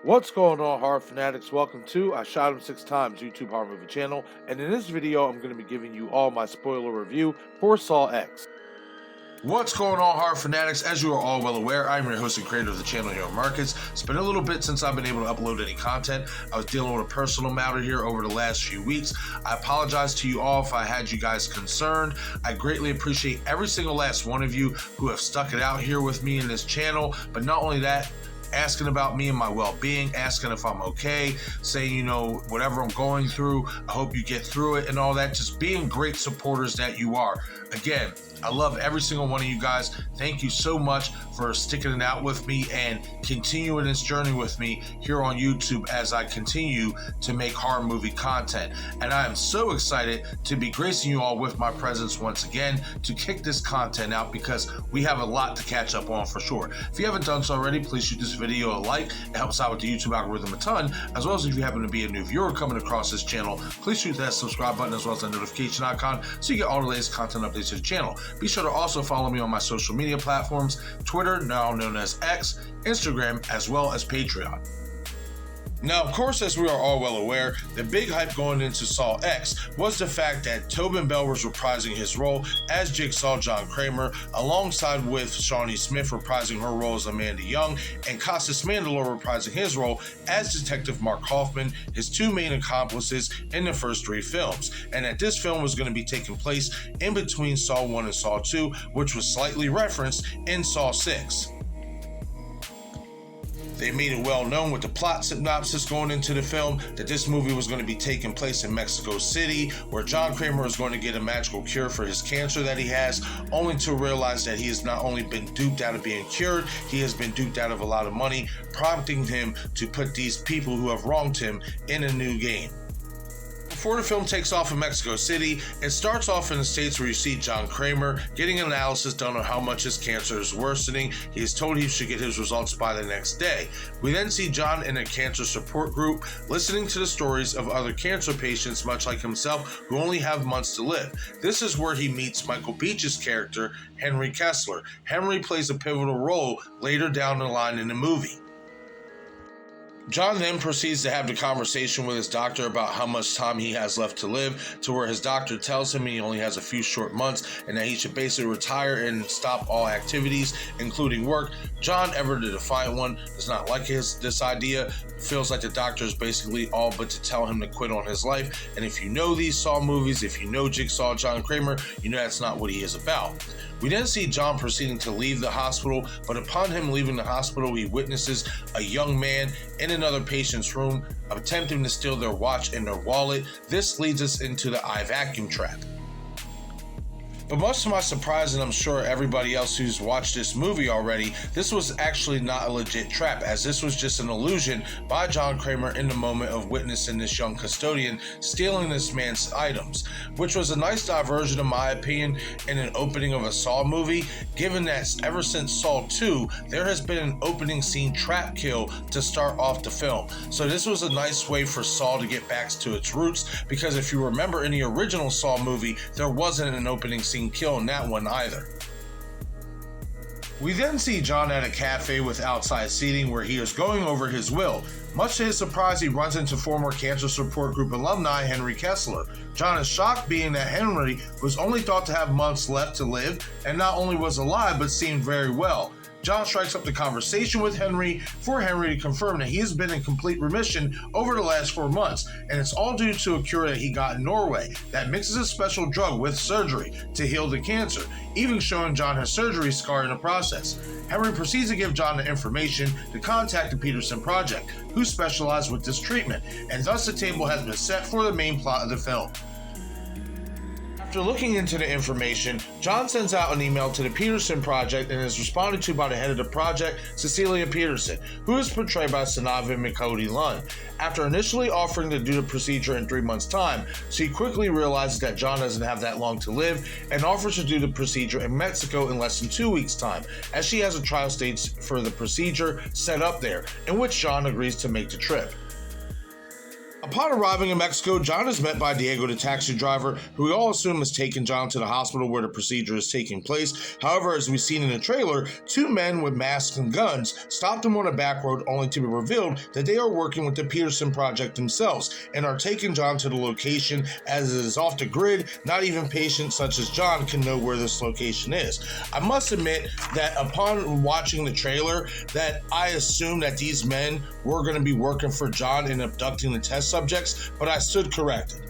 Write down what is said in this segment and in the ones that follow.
What's going on, horror fanatics? Welcome to I Shot Him 6 Times YouTube horror movie channel, and in this video I'm going to be giving you all my spoiler review for sawx. What's going on, horror fanatics? As you are all well aware, I'm your host and creator of the channel here on Markets. It's been a little bit since I've been able to upload any content. I was dealing with a personal matter here over the last few weeks. I apologize to you all if I had you guys concerned. I greatly appreciate every single last one of you who have stuck it out here with me in this channel, but not only that, asking about me and my well-being, asking if I'm okay, saying, whatever I'm going through, I hope you get through it and all that, just being great supporters that you are. Again, I love every single one of you guys. Thank you so much for sticking it out with me and continuing this journey with me here on YouTube as I continue to make horror movie content. And I am so excited to be gracing you all with my presence once again to kick this content out because we have a lot to catch up on for sure. If you haven't done so already, please shoot this video a like. It helps out with the YouTube algorithm a ton, as well as if you happen to be a new viewer coming across this channel, please shoot that subscribe button as well as that notification icon so you get all the latest content updates to the channel. Be sure to also follow me on my social media platforms, Twitter, now known as X, Instagram, as well as Patreon. Now, of course, as we are all well aware, the big hype going into sawx was the fact that tobinbell was reprising his role as Jigsaw Johnkramer, alongside with Shawneesmith reprising her role as amandayoung, and costasmandylor reprising his role as Detective Mark Hoffman, his two main accomplices in the first three films, and that this film was going to be taking place in between Saw 1 and Saw 2, which was slightly referenced in Saw 6. They made it well known with the plot synopsis going into the film that this movie was going to be taking place in Mexico City, where Johnkramer is going to get a magical cure for his cancer that he has, only to realize that he has not only been duped out of being cured, he has been duped out of a lot of money, prompting him to put these people who have wronged him in a new game. Before the film takes off in Mexico City, it starts off in the States where you see Johnkramer getting an analysis done on how much his cancer is worsening. He is told he should get his results by the next day. We then see John in a cancer support group listening to the stories of other cancer patients much like himself who only have months to live. This is where he meets Michael Beach's character, Henry Kessler. Henry plays a pivotal role later down the line in the movie. John then proceeds to have the conversation with his doctor about how much time he has left to live, to where his doctor tells him he only has a few short months and that he should basically retire and stop all activities, including work. John, ever the defiant one, does not like this idea, feels like the doctor is basically all but to tell him to quit on his life. And if you know these Saw movies, if you know Jigsaw Johnkramer, you know that's not what he is about. We then see John proceeding to leave the hospital, but upon him leaving the hospital, he witnesses a young man in another patient's room attempting to steal their watch and their wallet. This leads us into the eye vacuum trap. But much to my surprise, and I'm sure everybody else who's watched this movie already, this was actually not a legit trap, as this was just an illusion by Johnkramer in the moment of witnessing this young custodian stealing this man's items, which was a nice diversion in my opinion in an opening of a Saw movie, given that ever since Saw 2, there has been an opening scene trap kill to start off the film. So this was a nice way for Saw to get back to its roots, because if you remember in the original Saw movie, there wasn't an opening scene kill in that one either. We then see John at a cafe with outside seating where he is going over his will. Much to his surprise, he runs into former cancer support group alumni Henry Kessler. John is shocked, being that Henry was only thought to have months left to live and not only was alive but seemed very well. John strikes up the conversation with Henry for Henry to confirm that he has been in complete remission over the last 4 months, and it's all due to a cure that he got in Norway that mixes a special drug with surgery to heal the cancer, even showing John his surgery scar in the process. Henry proceeds to give John the information to contact the Peterson Project, who specialize with this treatment, and thus the table has been set for the main plot of the film. After looking into the information, John sends out an email to the Peterson Project and is responded to by the head of the project, Cecilia Peterson, who is portrayed by Sanava Mikodi Lund. After initially offering to do the procedure in 3 months' time, she quickly realizes that John doesn't have that long to live and offers to do the procedure in Mexico in less than 2 weeks' time, as she has a trial stage for the procedure set up there, in which John agrees to make the trip. Upon arriving in Mexico, John is met by Diego, the taxi driver, who we all assume has taken John to the hospital where the procedure is taking place. However, as we've seen in the trailer, two men with masks and guns stopped him on a back road, only to be revealed that they are working with the Peterson Project themselves and are taking John to the location, as it is off the grid. Not even patients such as John can know where this location is. I must admit that upon watching the trailer, that I assumed that these men were going to be working for John and abducting the test subjects, but I stood corrected.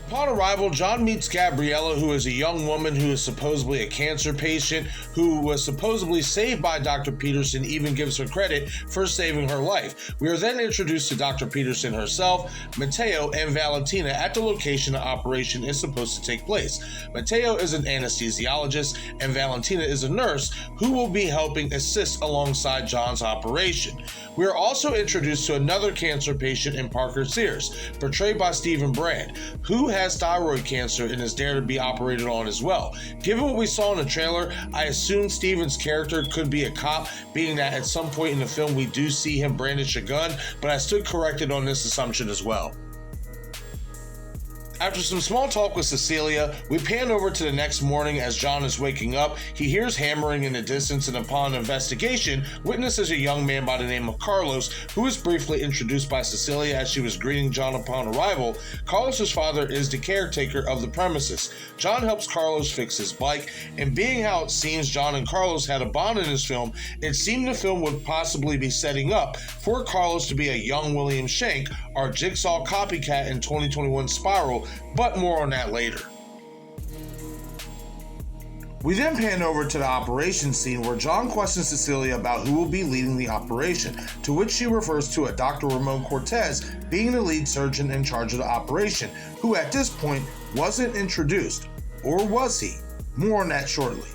Upon arrival, John meets Gabriella, who is a young woman who is supposedly a cancer patient, who was supposedly saved by Dr. Peterson, even gives her credit for saving her life. We are then introduced to Dr. Peterson herself, Mateo, and Valentina at the location the operation is supposed to take place. Mateo is an anesthesiologist, and Valentina is a nurse who will be helping assist alongside John's operation. We are also introduced to another cancer patient in Parker Sears, portrayed by Stephen Brand, who has thyroid cancer and is there to be operated on as well. Given what we saw in the trailer, I assume Stephen's character could be a cop, being that at some point in the film we do see him brandish a gun, but I stood corrected on this assumption as well. After some small talk with Cecilia, we pan over to the next morning as John is waking up. He hears hammering in the distance, and upon investigation, witnesses a young man by the name of Carlos, who is briefly introduced by Cecilia as she was greeting John upon arrival. Carlos's father is the caretaker of the premises. John helps Carlos fix his bike, and being how it seems John and Carlos had a bond in this film, it seemed the film would possibly be setting up for Carlos to be a young William Shank, our Jigsaw copycat in 2021 Spiral, but more on that later. We then pan over to the operation scene where John questions Cecilia about who will be leading the operation, to which she refers to a Dr. Ramon Cortez being the lead surgeon in charge of the operation, who at this point wasn't introduced. Or was he? More on that shortly.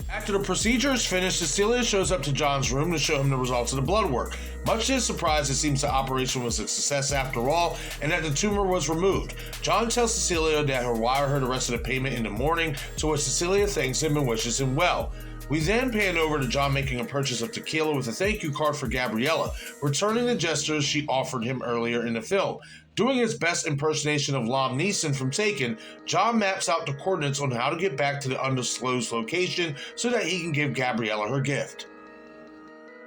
After the procedure is finished, Cecilia shows up to John's room to show him the results of the blood work. Much to his surprise, it seems the operation was a success after all, and that the tumor was removed. John tells Cecilia that he'll wire her the rest of the payment in the morning, to which Cecilia thanks him and wishes him well. We then pan over to John making a purchase of tequila with a thank you card for Gabriella, returning the gestures she offered him earlier in the film. Doing his best impersonation of Liam Neeson from Taken, John maps out the coordinates on how to get back to the undisclosed location so that he can give Gabriella her gift.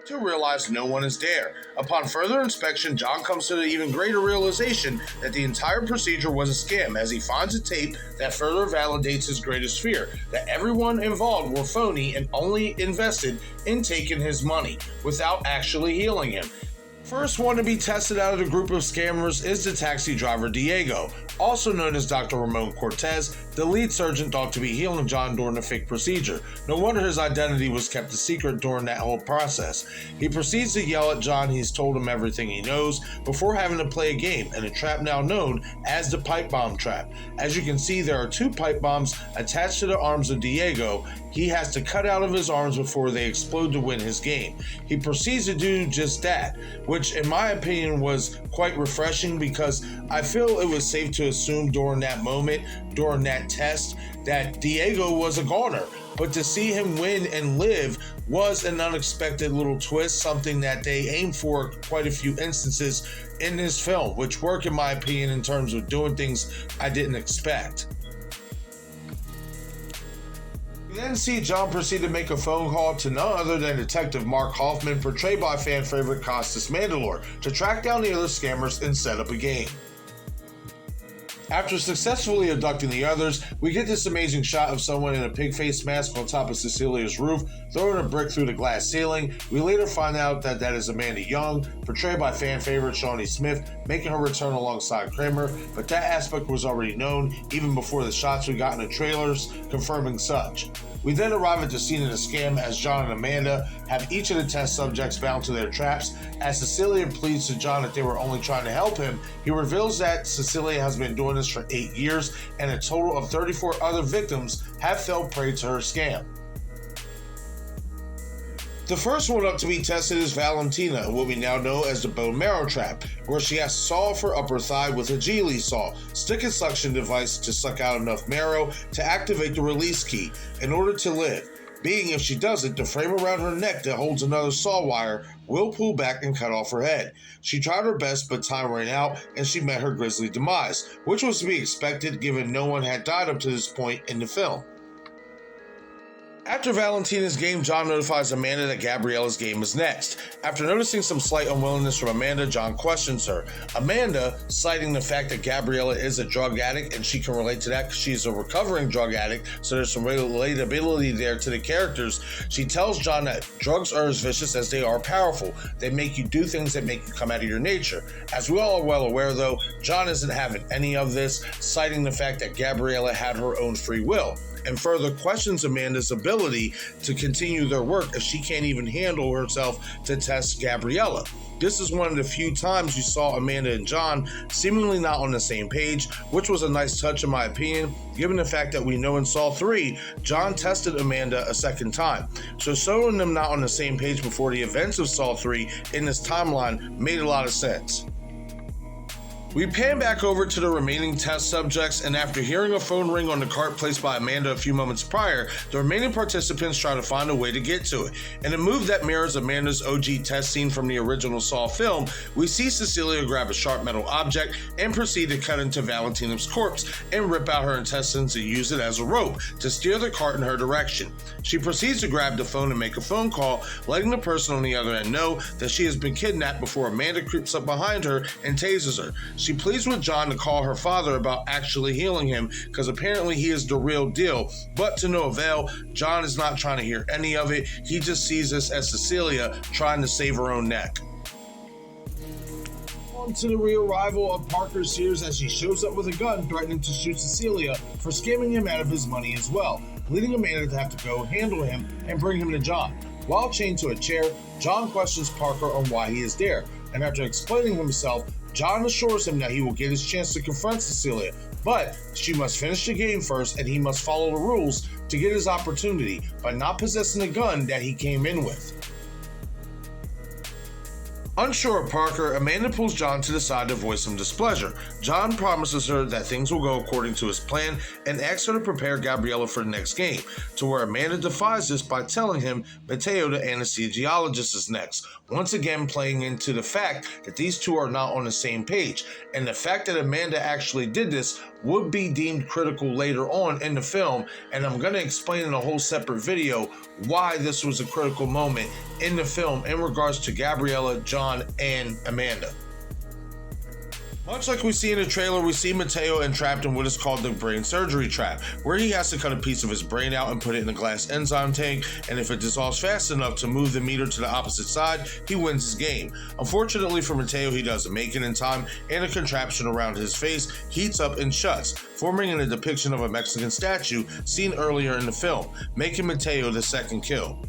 To realize no one is there. Upon further inspection, John comes to the even greater realization that the entire procedure was a scam, as he finds a tape that further validates his greatest fear, that everyone involved were phony and only invested in taking his money without actually healing him. First one to be tested out of the group of scammers is the taxi driver Diego, also known as Dr. Ramon Cortez, the lead surgeon thought to be healing John during the fake procedure. No wonder his identity was kept a secret during that whole process. He proceeds to yell at John he's told him everything he knows before having to play a game, and a trap now known as the pipe bomb trap. As you can see, there are two pipe bombs attached to the arms of Diego. He has to cut out of his arms before they explode to win his game. He proceeds to do just that, which in my opinion was quite refreshing, because I feel it was safe to assume during that moment, during that test, that Diego was a goner. But to see him win and live was an unexpected little twist, something that they aimed for quite a few instances in this film, which work in my opinion in terms of doing things I didn't expect. We then see John proceed to make a phone call to none other than Detective Mark Hoffman, portrayed by fan favorite Costasmandylor, to track down the other scammers and set up a game. After successfully abducting the others, we get this amazing shot of someone in a pig face mask on top of Cecilia's roof, throwing a brick through the glass ceiling. We later find out that that is amandayoung, portrayed by fan favorite Shawneesmith, making her return alongside Kramer, but that aspect was already known even before the shots we got in the trailers, confirming such. We then arrive at the scene of the scam as John and Amanda have each of the test subjects bound to their traps. As Cecilia pleads to John that they were only trying to help him, he reveals that Cecilia has been doing this for 8 years, and a total of 34 other victims have fell prey to her scam. The first one up to be tested is Valentina, what we now know as the bone marrow trap, where she has to saw off her upper thigh with a Geely saw, stick and suction device to suck out enough marrow to activate the release key in order to live. being if she doesn't, the frame around her neck that holds another saw wire will pull back and cut off her head. She tried her best, but time ran out and she met her grisly demise, which was to be expected given no one had died up to this point in the film. After Valentina's game, John notifies Amanda that Gabriella's game is next. After noticing some slight unwillingness from Amanda, John questions her. Amanda, citing the fact that Gabriella is a drug addict, and she can relate to that because she's a recovering drug addict, so there's some relatability there to the characters. She tells John that drugs are as vicious as they are powerful. They make you do things that make you come out of your nature. As we all are well aware, though, John isn't having any of this, citing the fact that Gabriella had her own free will, and further questions Amanda's ability to continue their work as she can't even handle herself to test Gabriella. This is one of the few times you saw Amanda and John seemingly not on the same page, which was a nice touch in my opinion, given the fact that we know in Saw 3, John tested Amanda a second time. So showing them not on the same page before the events of Saw 3 in this timeline made a lot of sense. We pan back over to the remaining test subjects, and after hearing a phone ring on the cart placed by Amanda a few moments prior, the remaining participants try to find a way to get to it. In a move that mirrors Amanda's OG test scene from the original Saw film, we see Cecilia grab a sharp metal object and proceed to cut into Valentina's corpse and rip out her intestines and use it as a rope to steer the cart in her direction. She proceeds to grab the phone and make a phone call, letting the person on the other end know that she has been kidnapped before Amanda creeps up behind her and tases her. She pleads with John to call her father about actually healing him because apparently he is the real deal, but to no avail. John is not trying to hear any of it. He just sees this as Cecilia trying to save her own neck. On to the re-arrival of Parker Sears as he shows up with a gun threatening to shoot Cecilia for scamming him out of his money as well, leading Amanda to have to go handle him and bring him to John. While chained to a chair, John questions Parker on why he is there, and after explaining himself, John assures him that he will get his chance to confront Cecilia, but she must finish the game first and he must follow the rules to get his opportunity by not possessing the gun that he came in with. Unsure of Parker, Amanda pulls John to the side to voice some displeasure. John promises her that things will go according to his plan and asks her to prepare Gabriella for the next game, to where Amanda defies this by telling him Mateo, the anesthesiologist, is next, once again playing into the fact that these two are not on the same page, and the fact that Amanda actually did this would be deemed critical later on in the film, and I'm going to explain in a whole separate video why this was a critical moment in the film in regards to Gabriella, John, and Amanda. Much like we see in the trailer, we see Mateo entrapped in what is called the brain surgery trap, where he has to cut a piece of his brain out and put it in a glass enzyme tank, and if it dissolves fast enough to move the meter to the opposite side, he wins his game. Unfortunately for Mateo, he doesn't make it in time, and a contraption around his face heats up and shuts, forming in a depiction of a Mexican statue seen earlier in the film, making Mateo the second kill.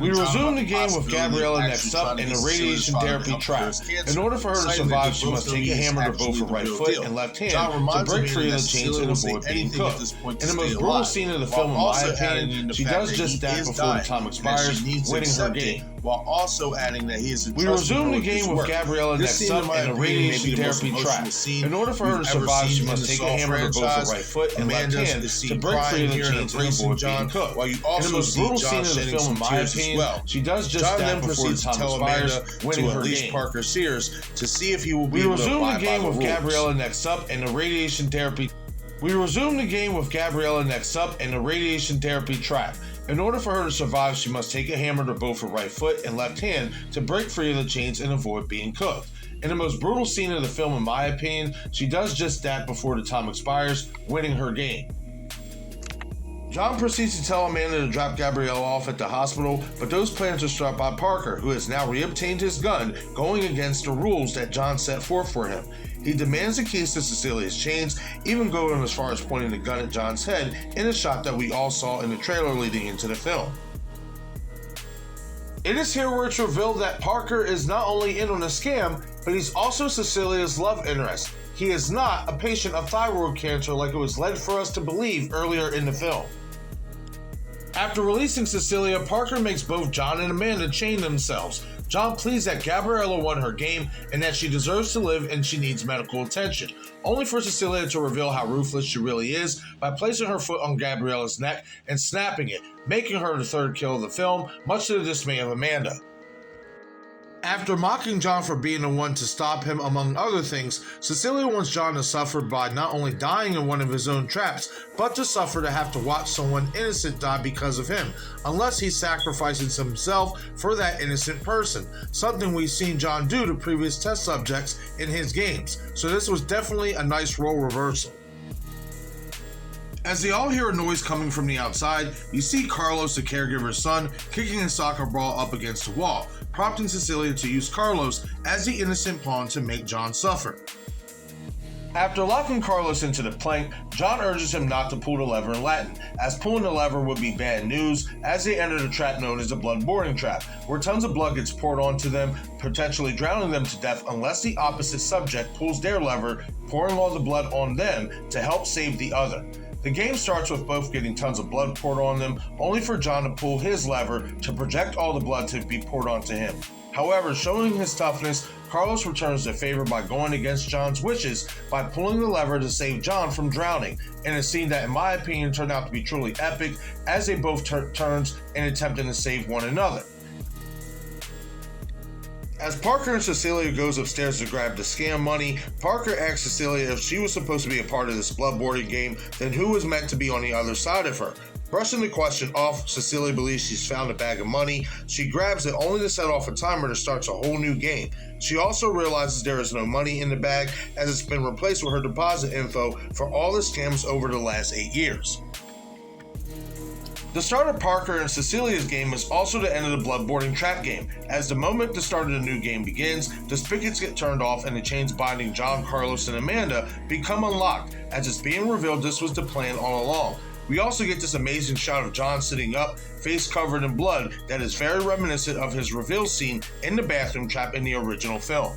We resume the game with Gabriella next up in the radiation therapy trap. In order for her to survive, she must take a hammer to both her right foot and left hand to break free of the chains and avoid being cooked. In the most brutal scene of the film, in my opinion, she does just that before the time expires, winning her game. While also adding that he is a We resume the game with Gabriella next up in the radiation therapy trap. In order for her to survive, she must take a hammer to both her right foot and left hand to break free of the chains and avoid being cooked. In the most brutal scene of the film, in my opinion, she does just that before the time expires, winning her game. Parker Sears to see if he will be We able to resume the abide by game the with rules. Gabriella next up in the radiation therapy. We resume the game with Gabriella next up in the radiation therapy trap. In order for her to survive, she must take a hammer to both her right foot and left hand to break free of the chains and avoid being cooked. In the most brutal scene of the film, in my opinion, she does just that before the time expires, winning her game. John proceeds to tell Amanda to drop Gabriella off at the hospital, but those plans are struck by Parker, who has now reobtained his gun, going against the rules that John set forth for him. He demands the keys to Cecilia's chains, even going as far as pointing the gun at John's head in a shot that we all saw in the trailer leading into the film. It is here where it's revealed that Parker is not only in on a scam, but he's also Cecilia's love interest. He is not a patient of thyroid cancer like it was led for us to believe earlier in the film. After releasing Cecilia, Parker makes both John and Amanda chain themselves. John pleads that Gabriella won her game and that she deserves to live and she needs medical attention, only for Cecilia to reveal how ruthless she really is by placing her foot on Gabriella's neck and snapping it, making her the third kill of the film, much to the dismay of Amanda. After mocking John for being the one to stop him, among other things, Cecilia wants John to suffer by not only dying in one of his own traps, but to suffer to have to watch someone innocent die because of him, unless he sacrifices himself for that innocent person, something we've seen John do to previous test subjects in his games, so this was definitely a nice role reversal. As they all hear a noise coming from the outside, you see Carlos, the caregiver's son, kicking a soccer ball up against the wall, prompting Cecilia to use Carlos as the innocent pawn to make John suffer. After locking Carlos into the plank, John urges him not to pull the lever in Latin, as pulling the lever would be bad news, as they enter the trap known as the blood boarding trap, where tons of blood gets poured onto them, potentially drowning them to death unless the opposite subject pulls their lever, pouring all the blood on them to help save the other. The game starts with both getting tons of blood poured on them, only for John to pull his lever to project all the blood to be poured onto him. However, showing his toughness, Carlos returns the favor by going against John's wishes by pulling the lever to save John from drowning, in a scene that in my opinion turned out to be truly epic, as they both turns in attempting to save one another. As Parker and Cecilia goes upstairs to grab the scam money, Parker asks Cecilia if she was supposed to be a part of this bloodboarding game, then who was meant to be on the other side of her. Brushing the question off, Cecilia believes she's found a bag of money. She grabs it only to set off a timer that starts a whole new game. She also realizes there is no money in the bag, as it's been replaced with her deposit info for all the scams over the last 8 years. The start of Parker and Cecilia's game is also the end of the bloodboarding trap game, as the moment the start of the new game begins, the spigots get turned off and the chains binding John, Carlos, and Amanda become unlocked, as it's being revealed this was the plan all along. We also get this amazing shot of John sitting up, face covered in blood, that is very reminiscent of his reveal scene in the bathroom trap in the original film.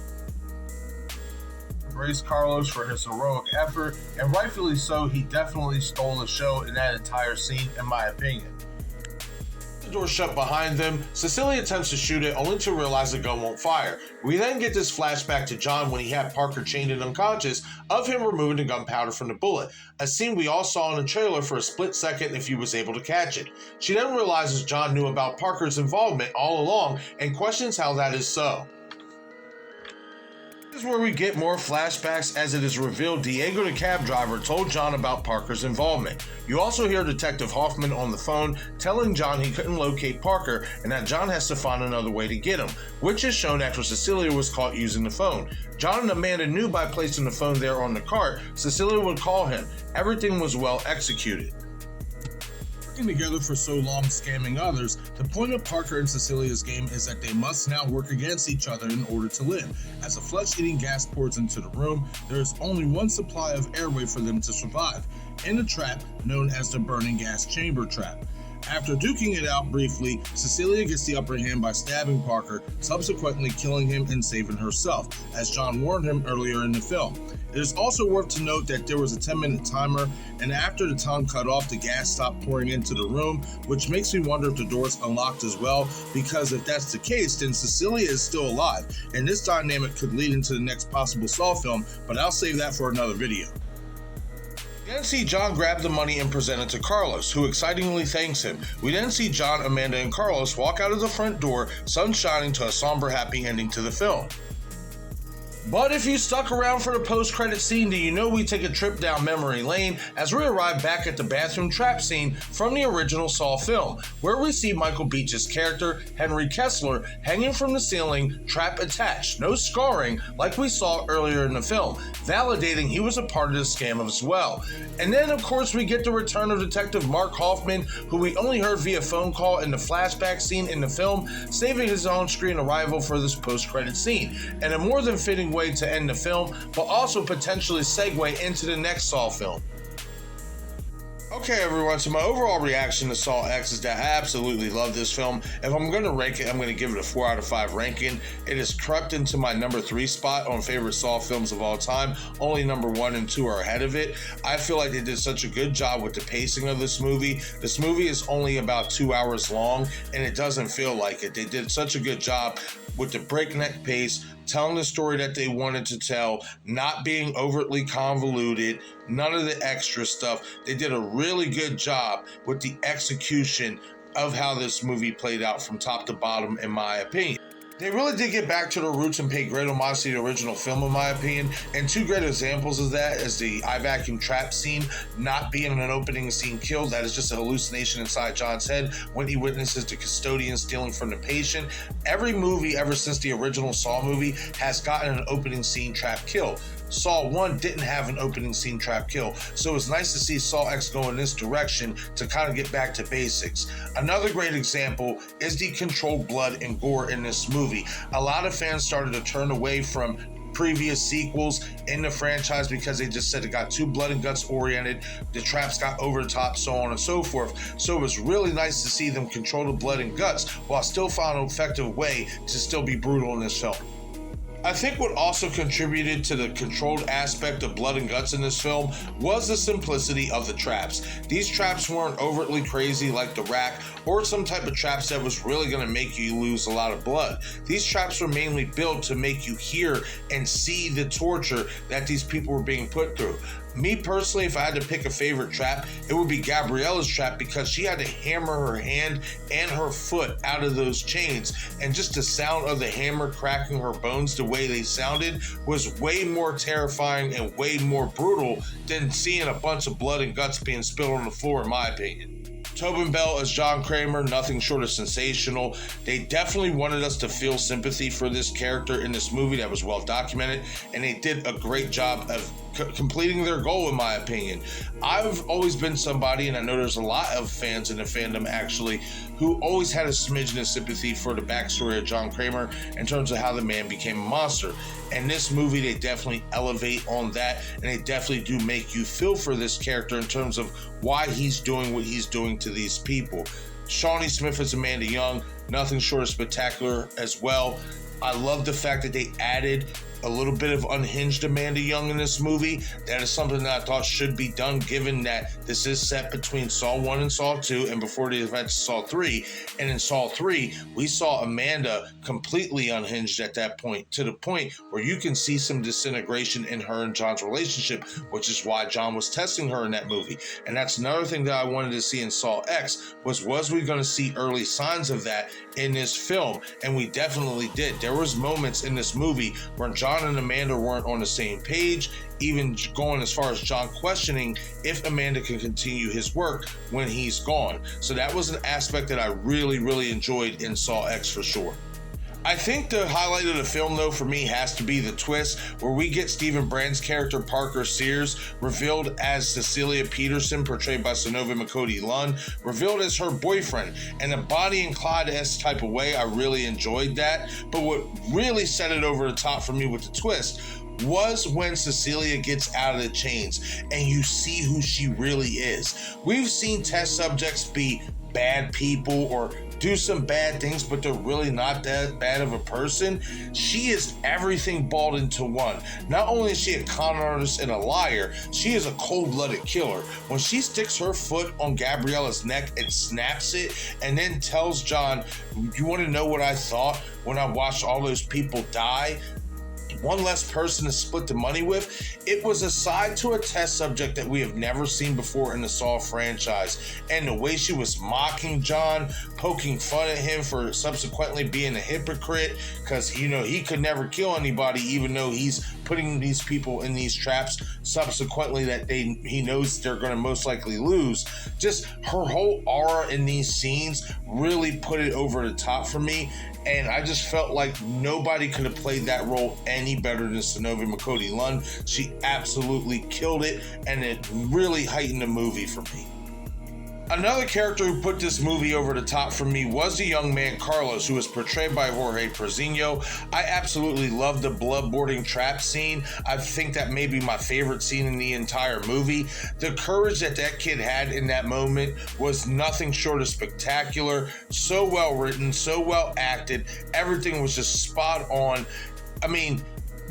Praise Carlos for his heroic effort, and rightfully so, he definitely stole the show in that entire scene, in my opinion. The door shut behind them, Cecilia attempts to shoot it only to realize the gun won't fire. We then get this flashback to John when he had Parker chained and unconscious, of him removing the gunpowder from the bullet, a scene we all saw in the trailer for a split second if you was able to catch it. She then realizes John knew about Parker's involvement all along and questions how that is so. This is where we get more flashbacks, as it is revealed Diego the cab driver told John about Parker's involvement. You also hear Detective Hoffman on the phone telling John he couldn't locate Parker and that John has to find another way to get him, which is shown after Cecilia was caught using the phone. John and Amanda knew by placing the phone there on the cart, Cecilia would call him. Everything was well executed. Together for so long scamming others, the point of Parker and Cecilia's game is that they must now work against each other in order to live. As a flesh-eating gas pours into the room, there is only one supply of airway for them to survive, in a trap known as the burning gas chamber trap. After duking it out briefly, Cecilia gets the upper hand by stabbing Parker, subsequently killing him and saving herself, as John warned him earlier in the film. It is also worth to note that there was a 10-minute timer, and after the time cut off, the gas stopped pouring into the room, which makes me wonder if the door's unlocked as well, because if that's the case, then Cecilia is still alive, and this dynamic could lead into the next possible Saw film, but I'll save that for another video. We then see John grab the money and present it to Carlos, who excitingly thanks him. We then see John, Amanda, and Carlos walk out of the front door, sun shining, to a somber, happy ending to the film. But if you stuck around for the post-credit scene, do you know we take a trip down memory lane as we arrive back at the bathroom trap scene from the original Saw film, where we see Michael Beach's character, Henry Kessler, hanging from the ceiling, trap attached, no scarring, like we saw earlier in the film, validating he was a part of the scam as well. And then of course we get the return of Detective Mark Hoffman, who we only heard via phone call in the flashback scene in the film, saving his on-screen arrival for this post-credit scene, and a more than fitting way to end the film, but also potentially segue into the next Saw film. Okay, everyone, so my overall reaction to sawx is that I absolutely love this film. If I'm going to rank it, I'm going to give it a 4 out of 5 ranking. It has crept into my number 3 spot on favorite Saw films of all time. Only number 1 and 2 are ahead of it. I feel like they did such a good job with the pacing of this movie. This movie is only about 2 hours long, and it doesn't feel like it. They did such a good job with the breakneck pace, telling the story that they wanted to tell, not being overtly convoluted, none of the extra stuff. They did a really good job with the execution of how this movie played out from top to bottom, in my opinion. They really did get back to their roots and pay great homage to the original film, in my opinion. And 2 great examples of that is the I vacuum trap scene not being an opening scene kill. That is just a hallucination inside John's head when he witnesses the custodian stealing from the patient. Every movie ever since the original Saw movie has gotten an opening scene trap kill. Saw 1 didn't have an opening scene trap kill, so it's nice to see sawx go in this direction to kind of get back to basics. Another great example is the controlled blood and gore in this movie. A lot of fans started to turn away from previous sequels in the franchise because they just said it got too blood and guts oriented, the traps got over the top, so on and so forth. So it was really nice to see them control the blood and guts while still finding an effective way to still be brutal in this film. I think what also contributed to the controlled aspect of blood and guts in this film was the simplicity of the traps. These traps weren't overtly crazy like the rack or some type of traps that was really going to make you lose a lot of blood. These traps were mainly built to make you hear and see the torture that these people were being put through. Me personally, if I had to pick a favorite trap, it would be Gabriella's trap because she had to hammer her hand and her foot out of those chains. And just the sound of the hammer cracking her bones, the way they sounded, was way more terrifying and way more brutal than seeing a bunch of blood and guts being spilled on the floor, in my opinion. Tobinbell as Johnkramer, nothing short of sensational. They definitely wanted us to feel sympathy for this character in this movie that was well documented, and they did a great job of completing their goal, in my opinion. I've always been somebody, and I know there's a lot of fans in the fandom actually, who always had a smidgen of sympathy for the backstory of Johnkramer in terms of how the man became a monster. And this movie, they definitely elevate on that, and they definitely do make you feel for this character in terms of why he's doing what he's doing to these people. Shawneesmith as amandayoung, nothing short of spectacular as well. I love the fact that they added a little bit of unhinged amandayoung in this movie. That is something that I thought should be done, given that this is set between Saw 1 and Saw 2 and before the events of Saw 3. And in Saw 3, we saw Amanda completely unhinged at that point, to the point where you can see some disintegration in her and John's relationship, which is why John was testing her in that movie. And that's another thing that I wanted to see in Saw X, was we going to see early signs of that in this film? And we definitely did. There was moments in this movie where John and Amanda weren't on the same page, even going as far as John questioning if Amanda can continue his work when he's gone. So that was an aspect that I really, really enjoyed in Saw X for sure. I think the highlight of the film, though, for me has to be the twist where we get Stephen Brand's character, Parker Sears, revealed as Cecilia Peterson, portrayed by Sonovi Makodi-Lund, revealed as her boyfriend. And a Bonnie and Clyde-esque type of way, I really enjoyed that. But what really set it over the top for me with the twist was when Cecilia gets out of the chains and you see who she really is. We've seen test subjects be bad people or do some bad things, but they're really not that bad of a person. She is everything balled into one. Not only is she a con artist and a liar, she is a cold-blooded killer. When she sticks her foot on Gabriella's neck and snaps it, and then tells John, "You want to know what I thought when I watched all those people die? One less person to split the money with." It was a side to a test subject that we have never seen before in the Saw franchise. And the way she was mocking John, poking fun at him for subsequently being a hypocrite, because, you know, he could never kill anybody, even though he's putting these people in these traps subsequently that he knows they're going to most likely lose. Just her whole aura in these scenes really put it over the top for me. And I just felt like nobody could have played that role any better than Sonovi Makodi-Lund. She absolutely killed it, and it really heightened the movie for me. Another character who put this movie over the top for me was the young man Carlos, who was portrayed by Jorge Preciño. I absolutely love the bloodboarding trap scene. I think that may be my favorite scene in the entire movie. The courage that that kid had in that moment was nothing short of spectacular. So well written, so well acted. Everything was just spot on. I mean,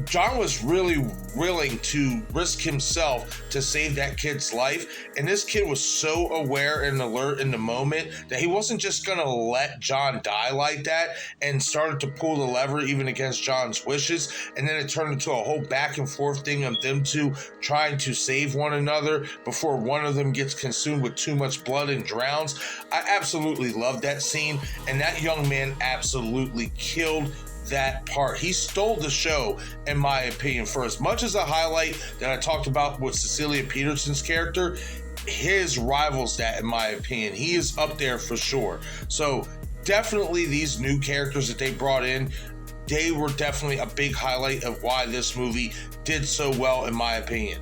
John was really willing to risk himself to save that kid's life, and this kid was so aware and alert in the moment that he wasn't just gonna let John die like that, and started to pull the lever even against John's wishes. And then it turned into a whole back and forth thing of them two trying to save one another before one of them gets consumed with too much blood and drowns. I absolutely love that scene, and that young man absolutely killed that part. He stole the show, in my opinion. For as much as a highlight that I talked about with Cecilia Peterson's character, his rivals that, in my opinion. He is up there for sure. So definitely these new characters that they brought in, they were definitely a big highlight of why this movie did so well, in my opinion.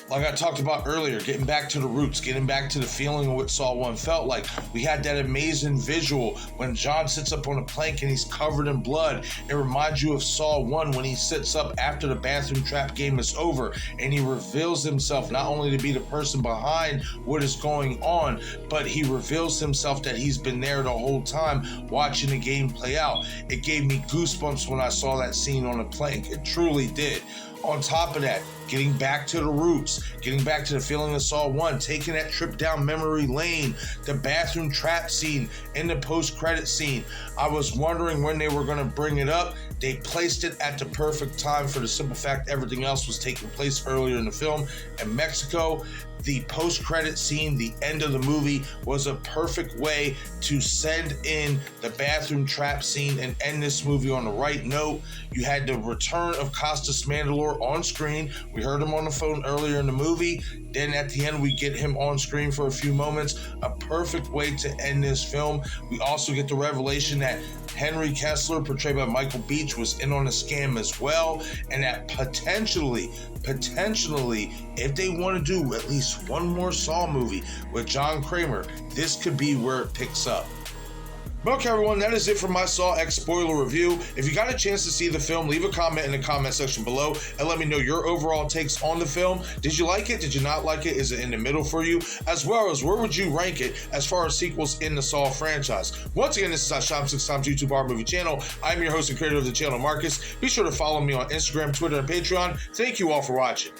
Like I talked about earlier, getting back to the roots, getting back to the feeling of what Saw 1 felt like. We had that amazing visual when John sits up on a plank and he's covered in blood. It reminds you of Saw 1 when he sits up after the bathroom trap game is over and he reveals himself not only to be the person behind what is going on, but he reveals himself that he's been there the whole time watching the game play out. It gave me goosebumps when I saw that scene on the plank. It truly did. On top of that, getting back to the roots, getting back to the feeling of Saw 1, taking that trip down memory lane, the bathroom trap scene, and the post-credit scene. I was wondering when they were going to bring it up. They placed it at the perfect time for the simple fact everything else was taking place earlier in the film in Mexico. The post-credit scene, the end of the movie, was a perfect way to send in the bathroom trap scene and end this movie on the right note. You had the return of Costasmandylor on screen. We heard him on the phone earlier in the movie. Then at the end, we get him on screen for a few moments. A perfect way to end this film. We also get the revelation that Henry Kessler, portrayed by Michael Beach, was in on the scam as well, and that potentially, if they want to do at least one more Saw movie with Johnkramer, this could be where it picks up. Okay, everyone, that is it for my sawx spoiler review. If you got a chance to see the film, leave a comment in the comment section below and let me know your overall takes on the film. Did you like it? Did you not like it? Is it in the middle for you? As well as where would you rank it as far as sequels in the Saw franchise? Once again, this is our Shop 6 Times YouTube Horror Movie channel. I'm your host and creator of the channel, Marcus. Be sure to follow me on Instagram, Twitter, and Patreon. Thank you all for watching.